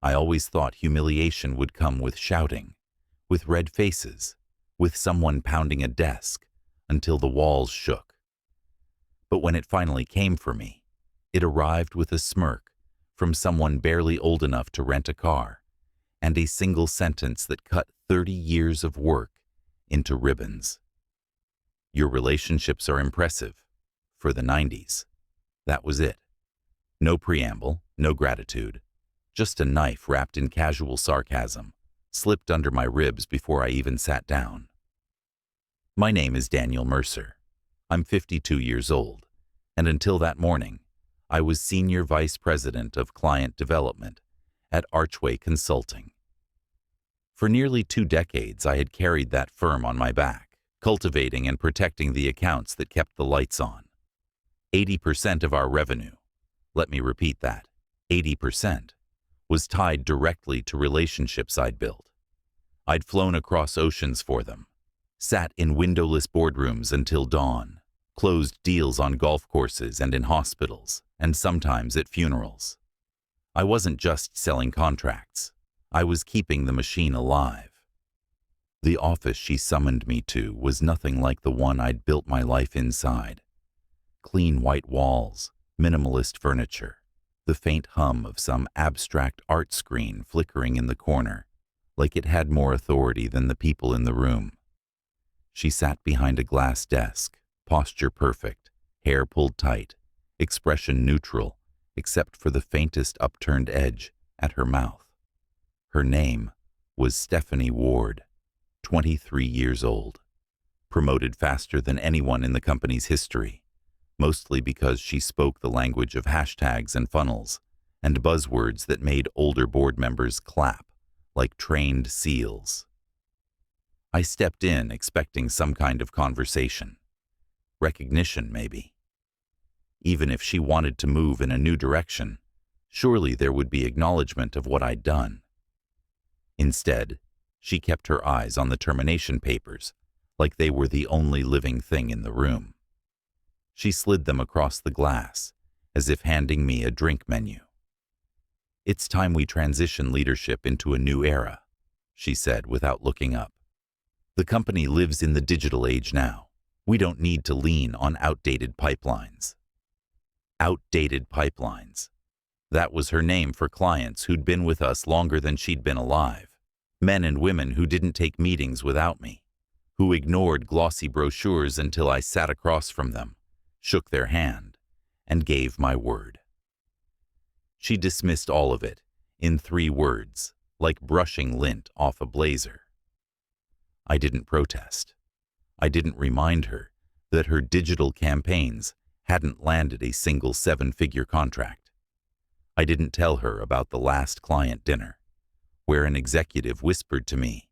I always thought humiliation would come with shouting, with red faces, with someone pounding a desk until the walls shook. But when it finally came for me, it arrived with a smirk from someone barely old enough to rent a car, and a single sentence that cut 30 years of work into ribbons. Your relationships are impressive. For the 90s. That was it. No preamble, no gratitude. Just a knife wrapped in casual sarcasm, slipped under my ribs before I even sat down. My name is Daniel Mercer. I'm 52 years old, and until that morning, I was Senior Vice President of Client Development at Archway Consulting. For nearly 2 decades, I had carried that firm on my back, cultivating and protecting the accounts that kept the lights on. 80% of our revenue, let me repeat that, 80%, was tied directly to relationships I'd built. I'd flown across oceans for them, sat in windowless boardrooms until dawn, closed deals on golf courses and in hospitals, and sometimes at funerals. I wasn't just selling contracts. I was keeping the machine alive. The office she summoned me to was nothing like the one I'd built my life inside. Clean white walls, minimalist furniture, the faint hum of some abstract art screen flickering in the corner, like it had more authority than the people in the room. She sat behind a glass desk, posture perfect, hair pulled tight, expression neutral, except for the faintest upturned edge at her mouth. Her name was Stephanie Ward, 23 years old, promoted faster than anyone in the company's history, mostly because she spoke the language of hashtags and funnels and buzzwords that made older board members clap like trained seals. I stepped in expecting some kind of conversation. Recognition, maybe. Even if she wanted to move in a new direction, surely there would be acknowledgement of what I'd done. Instead, she kept her eyes on the termination papers, like they were the only living thing in the room. She slid them across the glass, as if handing me a drink menu. "It's time we transition leadership into a new era," she said without looking up. "The company lives in the digital age now. We don't need to lean on outdated pipelines." Outdated pipelines. That was her name for clients who'd been with us longer than she'd been alive. Men and women who didn't take meetings without me, who ignored glossy brochures until I sat across from them, shook their hand, and gave my word. She dismissed all of it in 3 words, like brushing lint off a blazer. I didn't protest. I didn't remind her that her digital campaigns hadn't landed a single 7-figure contract. I didn't tell her about the last client dinner, where an executive whispered to me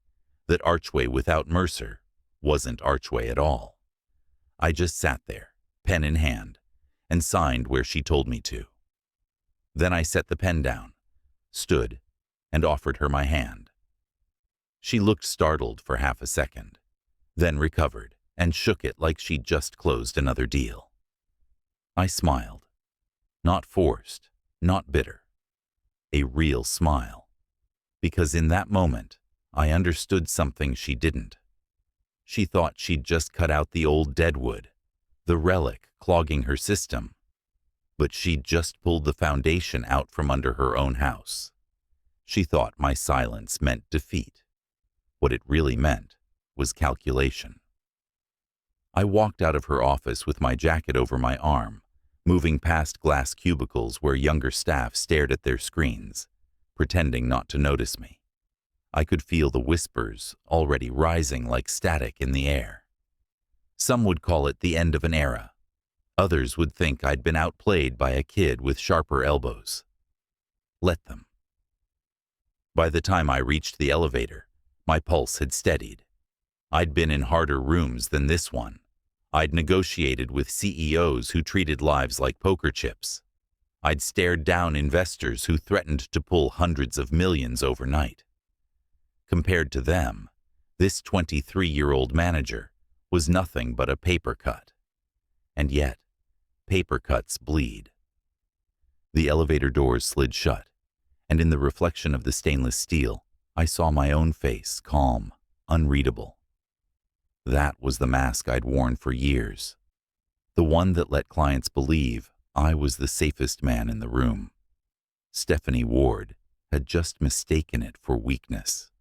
that Archway without Mercer wasn't Archway at all. I just sat there, pen in hand, and signed where she told me to. Then I set the pen down, stood, and offered her my hand. She looked startled for half a second, then recovered and shook it like she'd just closed another deal. I smiled. Not forced, not bitter. A real smile. Because in that moment, I understood something she didn't. She thought she'd just cut out the old deadwood, the relic clogging her system. But she'd just pulled the foundation out from under her own house. She thought my silence meant defeat. What it really meant was calculation. I walked out of her office with my jacket over my arm, moving past glass cubicles where younger staff stared at their screens, pretending not to notice me. I could feel the whispers already rising like static in the air. Some would call it the end of an era. Others would think I'd been outplayed by a kid with sharper elbows. Let them. By the time I reached the elevator, my pulse had steadied. I'd been in harder rooms than this one. I'd negotiated with CEOs who treated lives like poker chips. I'd stared down investors who threatened to pull hundreds of millions overnight. Compared to them, this 23-year-old manager was nothing but a paper cut. And yet, paper cuts bleed. The elevator doors slid shut, and in the reflection of the stainless steel, I saw my own face, calm, unreadable. That was the mask I'd worn for years, the one that let clients believe I was the safest man in the room. Stephanie Ward had just mistaken it for weakness.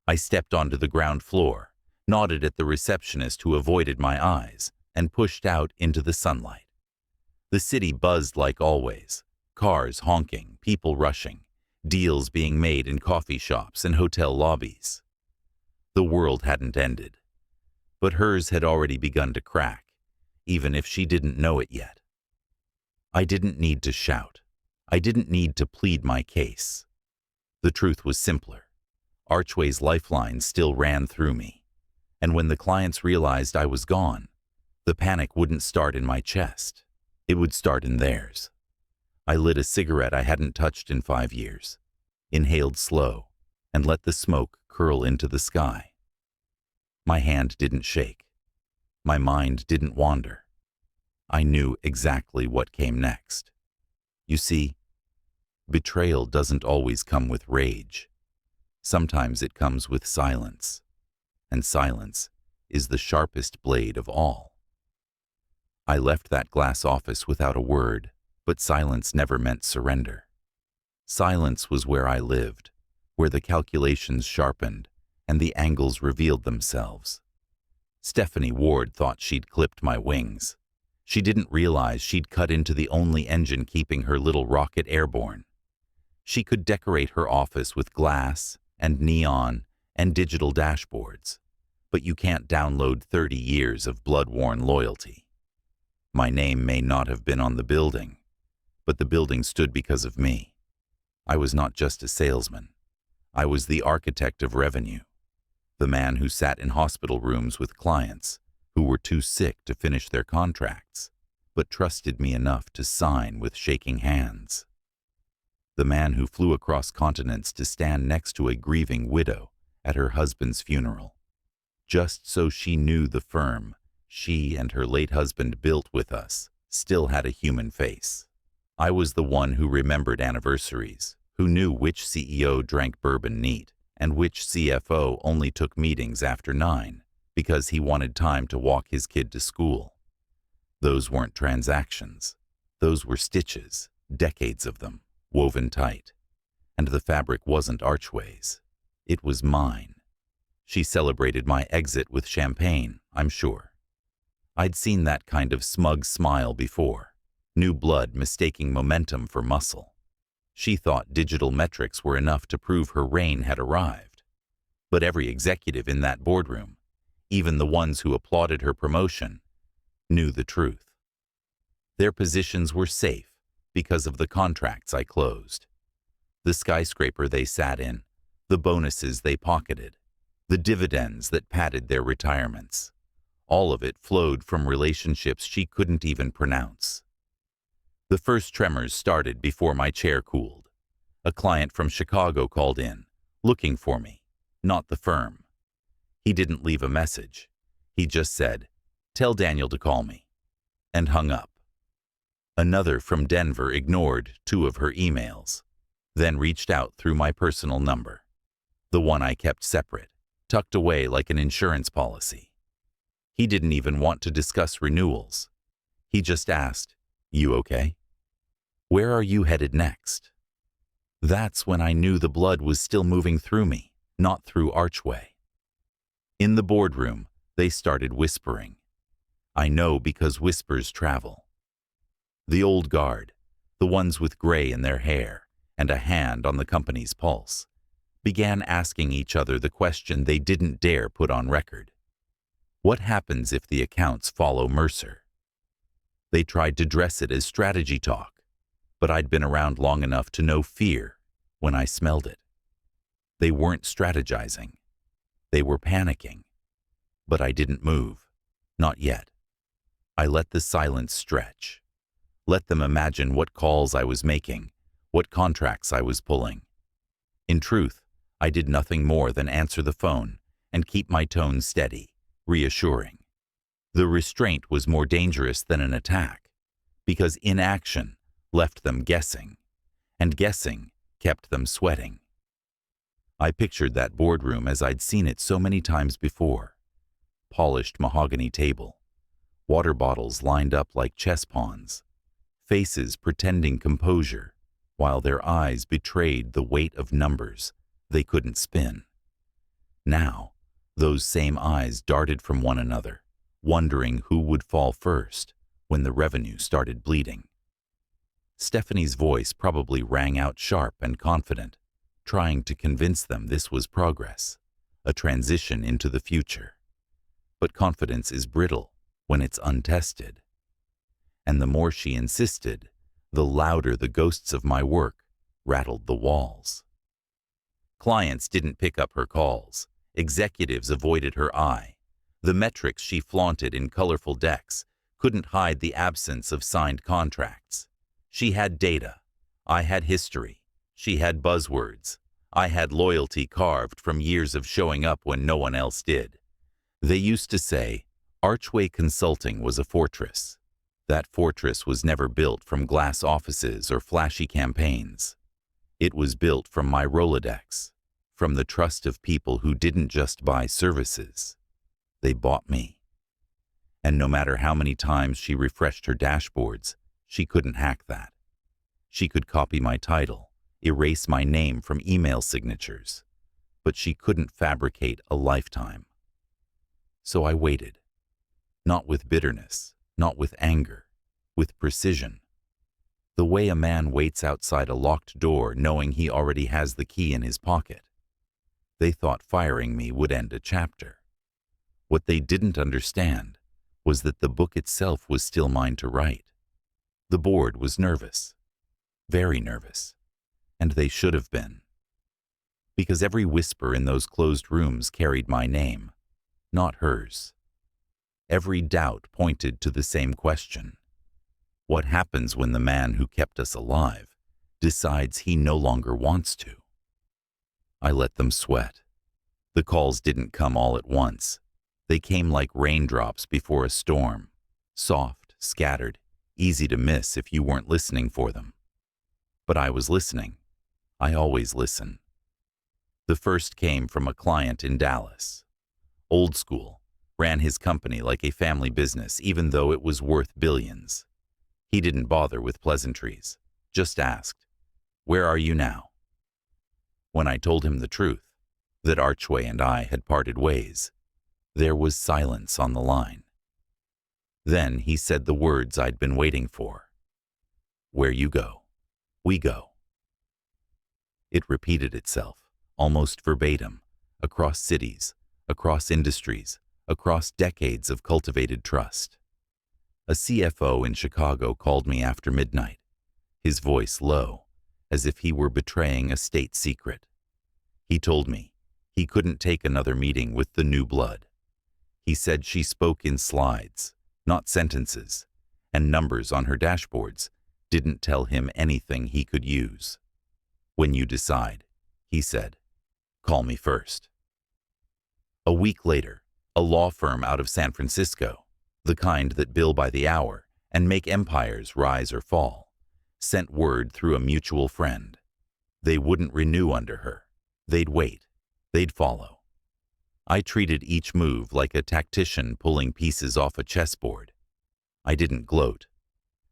I stepped onto the ground floor, nodded at the receptionist who avoided my eyes, and pushed out into the sunlight. The city buzzed like always, cars honking, people rushing, deals being made in coffee shops and hotel lobbies. The world hadn't ended, but hers had already begun to crack, even if she didn't know it yet. I didn't need to shout. I didn't need to plead my case. The truth was simpler. Archway's lifeline still ran through me, and when the clients realized I was gone, the panic wouldn't start in my chest. It would start in theirs. I lit a cigarette I hadn't touched in 5 years, inhaled slow, and let the smoke curl into the sky. My hand didn't shake. My mind didn't wander. I knew exactly what came next. You see, betrayal doesn't always come with rage. Sometimes it comes with silence, and silence is the sharpest blade of all. I left that glass office without a word, but silence never meant surrender. Silence was where I lived, where the calculations sharpened and the angles revealed themselves. Stephanie Ward thought she'd clipped my wings. She didn't realize she'd cut into the only engine keeping her little rocket airborne. She could decorate her office with glass and neon and digital dashboards, but you can't download 30 years of blood-worn loyalty. My name may not have been on the building, but the building stood because of me. I was not just a salesman. I was the architect of revenue, the man who sat in hospital rooms with clients who were too sick to finish their contracts, but trusted me enough to sign with shaking hands. The man who flew across continents to stand next to a grieving widow at her husband's funeral, just so she knew the firm she and her late husband built with us still had a human face. I was the one who remembered anniversaries, who knew which CEO drank bourbon neat and which CFO only took meetings after 9 because he wanted time to walk his kid to school. Those weren't transactions. Those were stitches, decades of them, woven tight. And the fabric wasn't Archway's. It was mine. She celebrated my exit with champagne, I'm sure. I'd seen that kind of smug smile before, new blood mistaking momentum for muscle. She thought digital metrics were enough to prove her reign had arrived. But every executive in that boardroom, even the ones who applauded her promotion, knew the truth. Their positions were safe because of the contracts I closed. The skyscraper they sat in, the bonuses they pocketed, the dividends that padded their retirements. All of it flowed from relationships she couldn't even pronounce. The first tremors started before my chair cooled. A client from Chicago called in, looking for me, not the firm. He didn't leave a message. He just said, "Tell Daniel to call me," and hung up. Another from Denver ignored 2 of her emails, then reached out through my personal number, the one I kept separate, tucked away like an insurance policy. He didn't even want to discuss renewals. He just asked, "You okay? Where are you headed next?" That's when I knew the blood was still moving through me, not through Archway. In the boardroom, they started whispering. I know because whispers travel. The old guard, the ones with gray in their hair and a hand on the company's pulse, began asking each other the question they didn't dare put on record. What happens if the accounts follow Mercer? They tried to dress it as strategy talk, but I'd been around long enough to know fear when I smelled it. They weren't strategizing. They were panicking. But I didn't move. Not yet. I let the silence stretch. Let them imagine what calls I was making, what contracts I was pulling. In truth, I did nothing more than answer the phone and keep my tone steady, reassuring. The restraint was more dangerous than an attack, because inaction left them guessing, and guessing kept them sweating. I pictured that boardroom as I'd seen it so many times before. Polished mahogany table, water bottles lined up like chess pawns, faces pretending composure, while their eyes betrayed the weight of numbers they couldn't spin. Now, those same eyes darted from one another, wondering who would fall first when the revenue started bleeding. Stephanie's voice probably rang out sharp and confident, trying to convince them this was progress, a transition into the future. But confidence is brittle when it's untested. And the more she insisted, the louder the ghosts of my work rattled the walls. Clients didn't pick up her calls. Executives avoided her eye. The metrics she flaunted in colorful decks couldn't hide the absence of signed contracts. She had data. I had history. She had buzzwords. I had loyalty carved from years of showing up when no one else did. They used to say, Archway Consulting was a fortress. That fortress was never built from glass offices or flashy campaigns. It was built from my Rolodex, from the trust of people who didn't just buy services. They bought me. And no matter how many times she refreshed her dashboards, she couldn't hack that. She could copy my title, erase my name from email signatures, but she couldn't fabricate a lifetime. So I waited, not with bitterness, not with anger, with precision. The way a man waits outside a locked door knowing he already has the key in his pocket. They thought firing me would end a chapter. What they didn't understand was that the book itself was still mine to write. The board was nervous, very nervous, and they should have been. Because every whisper in those closed rooms carried my name, not hers. Every doubt pointed to the same question. What happens when the man who kept us alive decides he no longer wants to? I let them sweat. The calls didn't come all at once. They came like raindrops before a storm, soft, scattered, easy to miss if you weren't listening for them. But I was listening. I always listen. The first came from a client in Dallas. Old school, ran his company like a family business even though it was worth billions. He didn't bother with pleasantries, just asked, "Where are you now?" When I told him the truth, that Archway and I had parted ways, there was silence on the line. Then he said the words I'd been waiting for. "Where you go, we go." It repeated itself, almost verbatim, across cities, across industries, across decades of cultivated trust. A CFO in Chicago called me after midnight, his voice low, as if he were betraying a state secret. He told me he couldn't take another meeting with the new blood. He said she spoke in slides, not sentences, and numbers on her dashboards didn't tell him anything he could use. "When you decide," he said, "call me first." A week later, a law firm out of San Francisco, the kind that bill by the hour and make empires rise or fall, sent word through a mutual friend. They wouldn't renew under her. They'd wait. They'd follow. I treated each move like a tactician pulling pieces off a chessboard. I didn't gloat.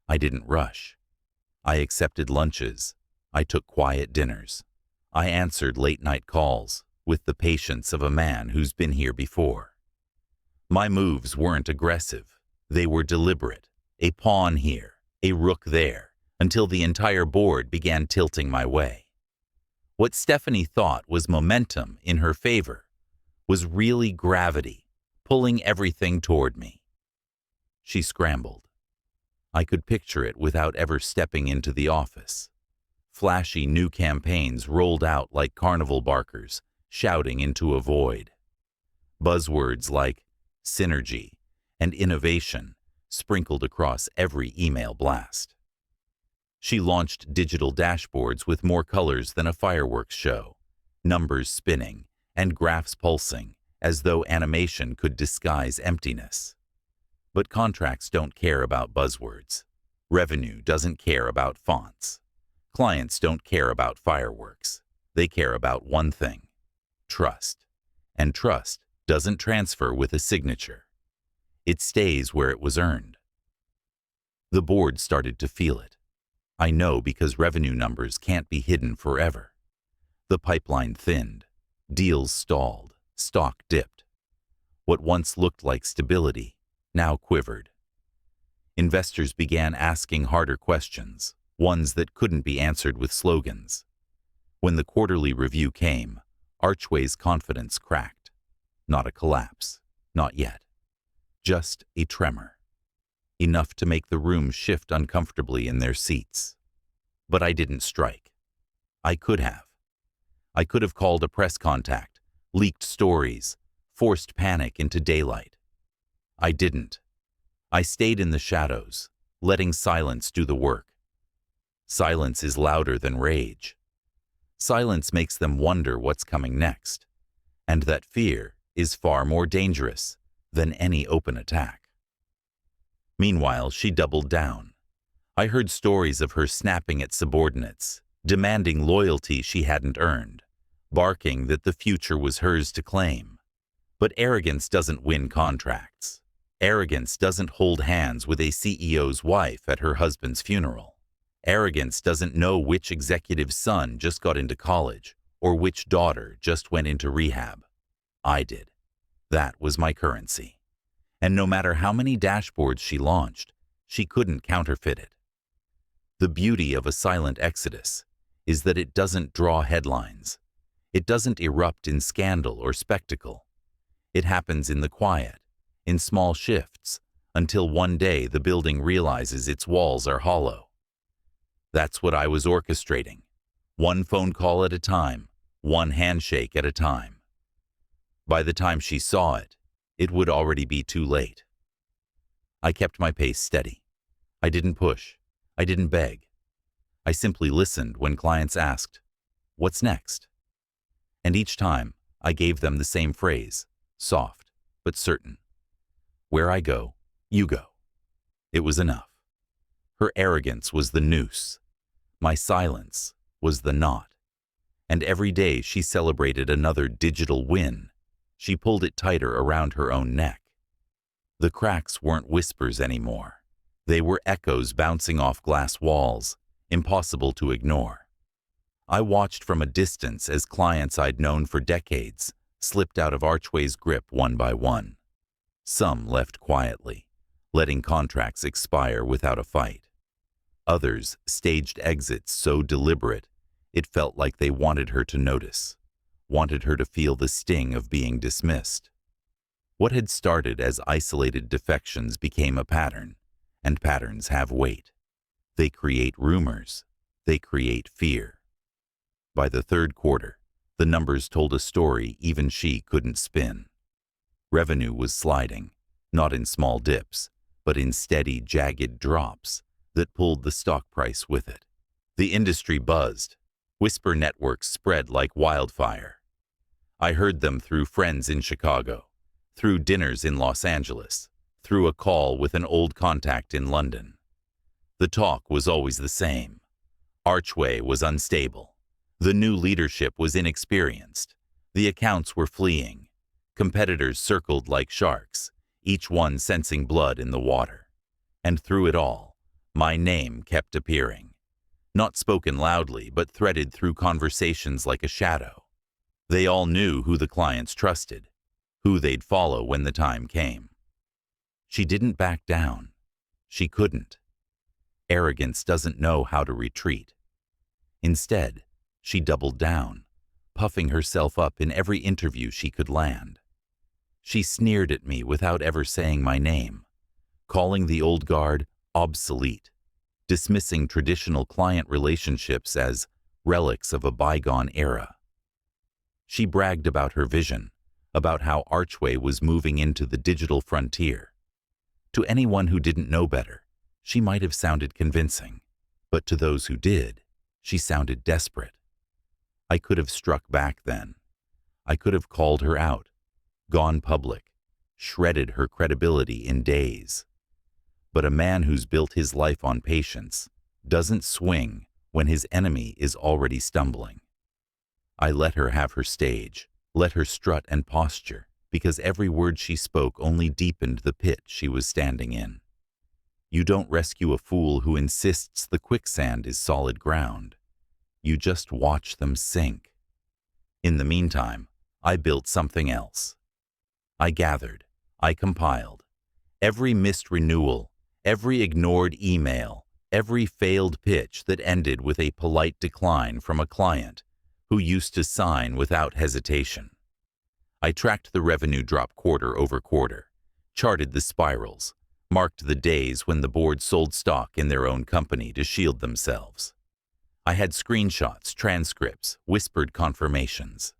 I didn't rush. I accepted lunches. I took quiet dinners. I answered late-night calls with the patience of a man who's been here before. My moves weren't aggressive. They were deliberate. A pawn here, a rook there, until the entire board began tilting my way. What Stephanie thought was momentum in her favor was really gravity, pulling everything toward me. She scrambled. I could picture it without ever stepping into the office. Flashy new campaigns rolled out like carnival barkers, shouting into a void. Buzzwords like synergy and innovation sprinkled across every email blast. She launched digital dashboards with more colors than a fireworks show, numbers spinning and graphs pulsing as though animation could disguise emptiness. But contracts don't care about buzzwords. Revenue doesn't care about fonts. Clients don't care about fireworks. They care about one thing: trust. And trust doesn't transfer with a signature. It stays where it was earned. The board started to feel it. I know because revenue numbers can't be hidden forever. The pipeline thinned, deals stalled, stock dipped. What once looked like stability now quivered. Investors began asking harder questions, ones that couldn't be answered with slogans. When the quarterly review came, Archway's confidence cracked. Not a collapse, not yet. Just a tremor. Enough to make the room shift uncomfortably in their seats. But I didn't strike. I could have. I could have called a press contact, leaked stories, forced panic into daylight. I didn't. I stayed in the shadows, letting silence do the work. Silence is louder than rage. Silence makes them wonder what's coming next, and that fear is far more dangerous than any open attack. Meanwhile, she doubled down. I heard stories of her snapping at subordinates, demanding loyalty she hadn't earned, barking that the future was hers to claim. But arrogance doesn't win contracts. Arrogance doesn't hold hands with a CEO's wife at her husband's funeral. Arrogance doesn't know which executive's son just got into college or which daughter just went into rehab. I did. That was my currency. And no matter how many dashboards she launched, she couldn't counterfeit it. The beauty of a silent exodus is that it doesn't draw headlines. It doesn't erupt in scandal or spectacle. It happens in the quiet, in small shifts, until one day the building realizes its walls are hollow. That's what I was orchestrating. One phone call at a time, one handshake at a time. By the time she saw it, it would already be too late. I kept my pace steady. I didn't push. I didn't beg. I simply listened when clients asked, "What's next?" And each time, I gave them the same phrase, soft but certain. "Where I go, you go." It was enough. Her arrogance was the noose. My silence was the knot. And every day she celebrated another digital win, she pulled it tighter around her own neck. The cracks weren't whispers anymore. They were echoes bouncing off glass walls, impossible to ignore. I watched from a distance as clients I'd known for decades slipped out of Archway's grip one by one. Some left quietly, letting contracts expire without a fight. Others staged exits so deliberate, it felt like they wanted her to notice, wanted her to feel the sting of being dismissed. What had started as isolated defections became a pattern, and patterns have weight. They create rumors. They create fear. By the third quarter, the numbers told a story even she couldn't spin. Revenue was sliding, not in small dips, but in steady, jagged drops that pulled the stock price with it. The industry buzzed. Whisper networks spread like wildfire. I heard them through friends in Chicago, through dinners in Los Angeles, through a call with an old contact in London. The talk was always the same. Archway was unstable. The new leadership was inexperienced. The accounts were fleeing. Competitors circled like sharks, each one sensing blood in the water. And through it all, my name kept appearing. Not spoken loudly, but threaded through conversations like a shadow. They all knew who the clients trusted, who they'd follow when the time came. She didn't back down. She couldn't. Arrogance doesn't know how to retreat. Instead, she doubled down, puffing herself up in every interview she could land. She sneered at me without ever saying my name, calling the old guard obsolete, dismissing traditional client relationships as relics of a bygone era. She bragged about her vision, about how Archway was moving into the digital frontier. To anyone who didn't know better, she might have sounded convincing, but to those who did, she sounded desperate. I could have struck back then. I could have called her out, gone public, shredded her credibility in days. But a man who's built his life on patience doesn't swing when his enemy is already stumbling. I let her have her stage, let her strut and posture, because every word she spoke only deepened the pit she was standing in. You don't rescue a fool who insists the quicksand is solid ground. You just watch them sink. In the meantime, I built something else. I gathered, I compiled. Every missed renewal, every ignored email, every failed pitch that ended with a polite decline from a client who used to sign without hesitation. I tracked the revenue drop quarter over quarter, charted the spirals, marked the days when the board sold stock in their own company to shield themselves. I had screenshots, transcripts, whispered confirmations.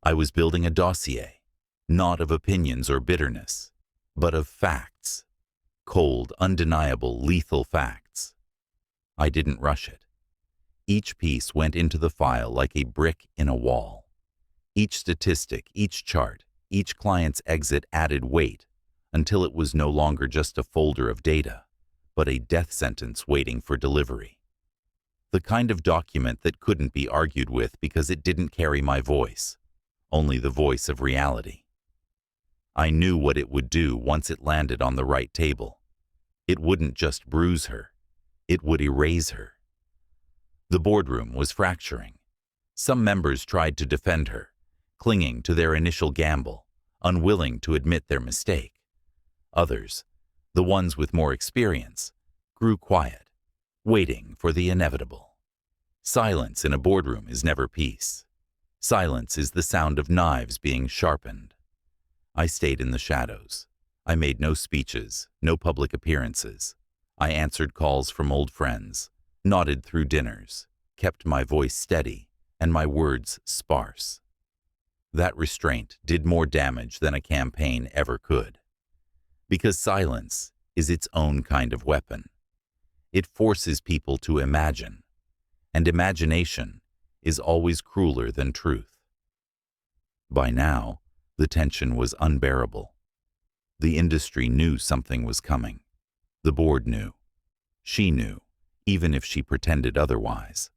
I was building a dossier, not of opinions or bitterness, but of facts. Cold, undeniable, lethal facts. I didn't rush it. Each piece went into the file like a brick in a wall. Each statistic, each chart, each client's exit added weight until it was no longer just a folder of data, but a death sentence waiting for delivery. The kind of document that couldn't be argued with because it didn't carry my voice, only the voice of reality. I knew what it would do once it landed on the right table. It wouldn't just bruise her, it would erase her. The boardroom was fracturing. Some members tried to defend her, clinging to their initial gamble, unwilling to admit their mistake. Others, the ones with more experience, grew quiet, waiting for the inevitable. Silence in a boardroom is never peace. Silence is the sound of knives being sharpened. I stayed in the shadows. I made no speeches, no public appearances. I answered calls from old friends, nodded through dinners, kept my voice steady and my words sparse. That restraint did more damage than a campaign ever could. Because silence is its own kind of weapon. It forces people to imagine, and imagination is always crueler than truth. By now, the tension was unbearable. The industry knew something was coming. The board knew. She knew, even if she pretended otherwise.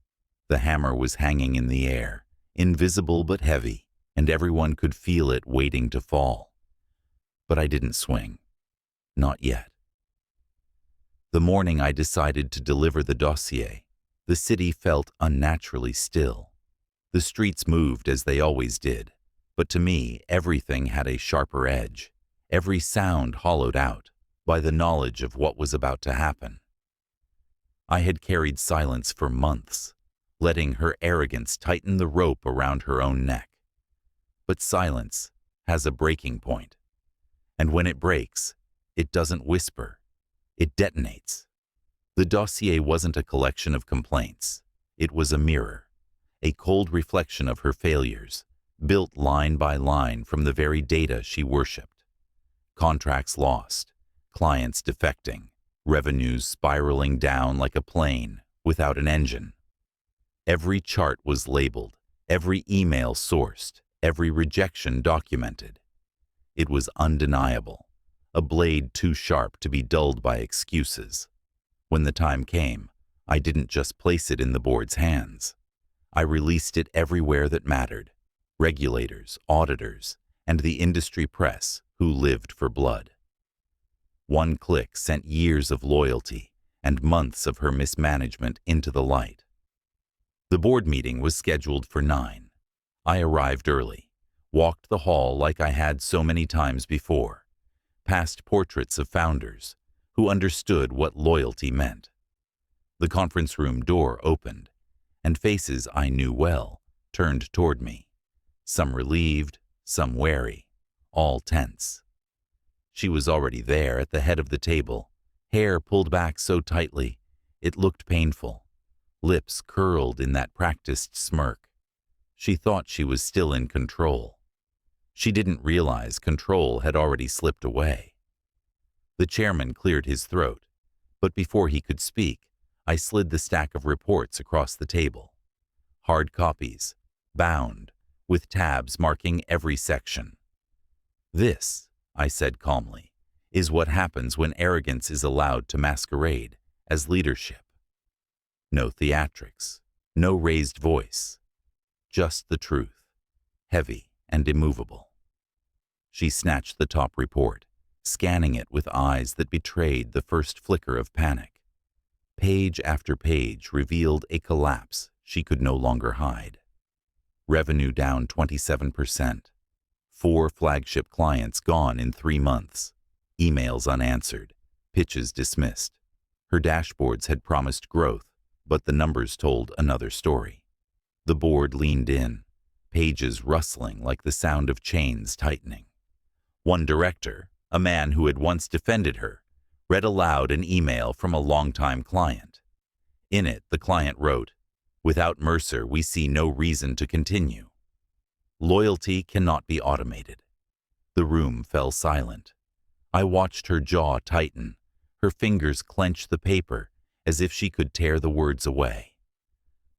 The hammer was hanging in the air, invisible but heavy, and everyone could feel it waiting to fall. But I didn't swing. Not yet. The morning I decided to deliver the dossier, the city felt unnaturally still. The streets moved as they always did, but to me everything had a sharper edge, every sound hollowed out by the knowledge of what was about to happen. I had carried silence for months, letting her arrogance tighten the rope around her own neck. But silence has a breaking point, and when it breaks, it doesn't whisper, it detonates. The dossier wasn't a collection of complaints. It was a mirror, a cold reflection of her failures, built line by line from the very data she worshipped. Contracts lost, clients defecting, revenues spiraling down like a plane without an engine. Every chart was labeled, every email sourced, every rejection documented. It was undeniable, a blade too sharp to be dulled by excuses. When the time came, I didn't just place it in the board's hands. I released it everywhere that mattered: regulators, auditors, and the industry press who lived for blood. One click sent years of loyalty and months of her mismanagement into the light. The board meeting was scheduled for 9. I arrived early, walked the hall like I had so many times before, past portraits of founders who understood what loyalty meant. The conference room door opened, and faces I knew well turned toward me, some relieved, some wary, all tense. She was already there at the head of the table, hair pulled back so tightly it looked painful, lips curled in that practiced smirk. She thought she was still in control. She didn't realize control had already slipped away. The chairman cleared his throat, but before he could speak, I slid the stack of reports across the table. Hard copies, bound, with tabs marking every section. "This," I said calmly, "is what happens when arrogance is allowed to masquerade as leadership." No theatrics, no raised voice, just the truth, heavy and immovable. She snatched the top report, scanning it with eyes that betrayed the first flicker of panic. Page after page revealed a collapse she could no longer hide. Revenue down 27%. 4 flagship clients gone in 3 months. Emails unanswered. Pitches dismissed. Her dashboards had promised growth, but the numbers told another story. The board leaned in, pages rustling like the sound of chains tightening. One director, a man who had once defended her, read aloud an email from a longtime client. In it, the client wrote, "Without Mercer, we see no reason to continue. Loyalty cannot be automated." The room fell silent. I watched her jaw tighten, her fingers clench the paper as if she could tear the words away.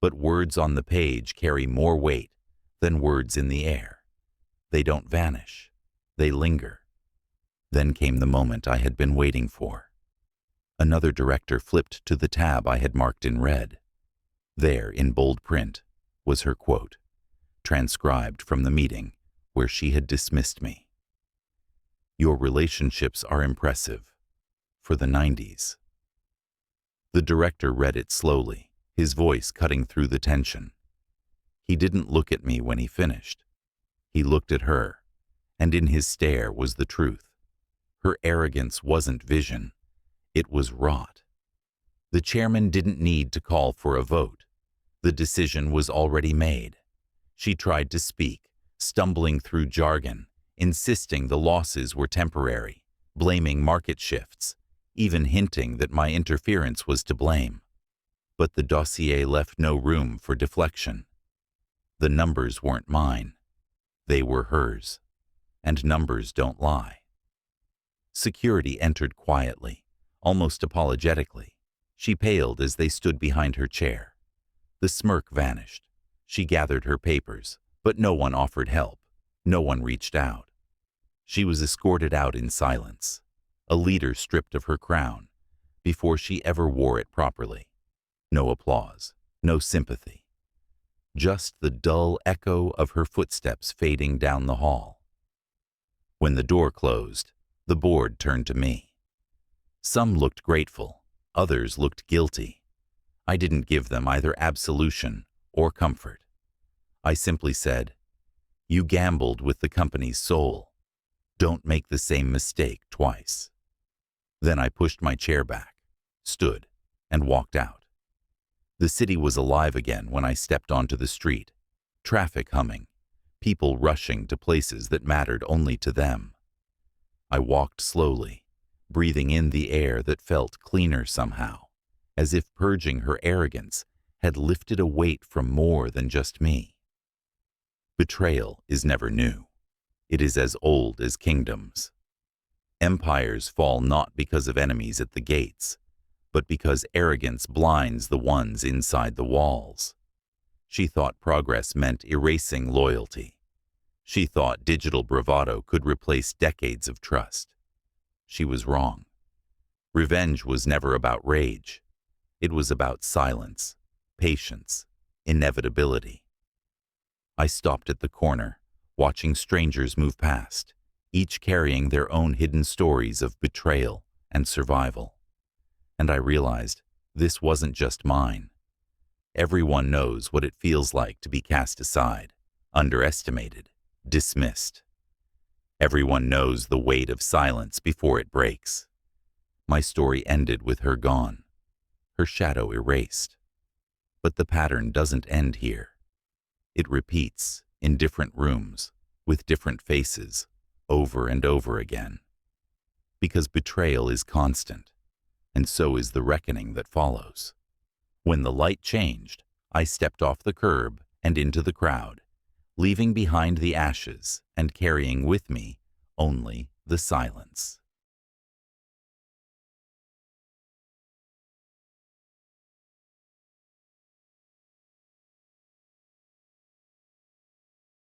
But words on the page carry more weight than words in the air. They don't vanish. They linger. Then came the moment I had been waiting for. Another director flipped to the tab I had marked in red. There, in bold print, was her quote, transcribed from the meeting where she had dismissed me. "Your relationships are impressive. For the 90s. The director read it slowly, his voice cutting through the tension. He didn't look at me when he finished. He looked at her, and in his stare was the truth. Her arrogance wasn't vision. It was rot. The chairman didn't need to call for a vote. The decision was already made. She tried to speak, stumbling through jargon, insisting the losses were temporary, blaming market shifts, even hinting that my interference was to blame. But the dossier left no room for deflection. The numbers weren't mine. They were hers. And numbers don't lie. Security entered quietly, almost apologetically. She paled as they stood behind her chair. The smirk vanished. She gathered her papers, but no one offered help. No one reached out. She was escorted out in silence, a leader stripped of her crown, before she ever wore it properly. No applause, no sympathy. Just the dull echo of her footsteps fading down the hall. When the door closed, the board turned to me. Some looked grateful, others looked guilty. I didn't give them either absolution or comfort. I simply said, "You gambled with the company's soul. Don't make the same mistake twice." Then I pushed my chair back, stood, and walked out. The city was alive again when I stepped onto the street, traffic humming, people rushing to places that mattered only to them. I walked slowly, breathing in the air that felt cleaner somehow, as if purging her arrogance had lifted a weight from more than just me. Betrayal is never new. It is as old as kingdoms. Empires fall not because of enemies at the gates, but because arrogance blinds the ones inside the walls. She thought progress meant erasing loyalty. She thought digital bravado could replace decades of trust. She was wrong. Revenge was never about rage. It was about silence, patience, inevitability. I stopped at the corner, watching strangers move past, each carrying their own hidden stories of betrayal and survival. And I realized this wasn't just mine. Everyone knows what it feels like to be cast aside, underestimated, dismissed. Everyone knows the weight of silence before it breaks. My story ended with her gone, her shadow erased. But the pattern doesn't end here. It repeats in different rooms, with different faces, over and over again. Because betrayal is constant, and so is the reckoning that follows. When the light changed, I stepped off the curb and into the crowd, leaving behind the ashes and carrying with me only the silence.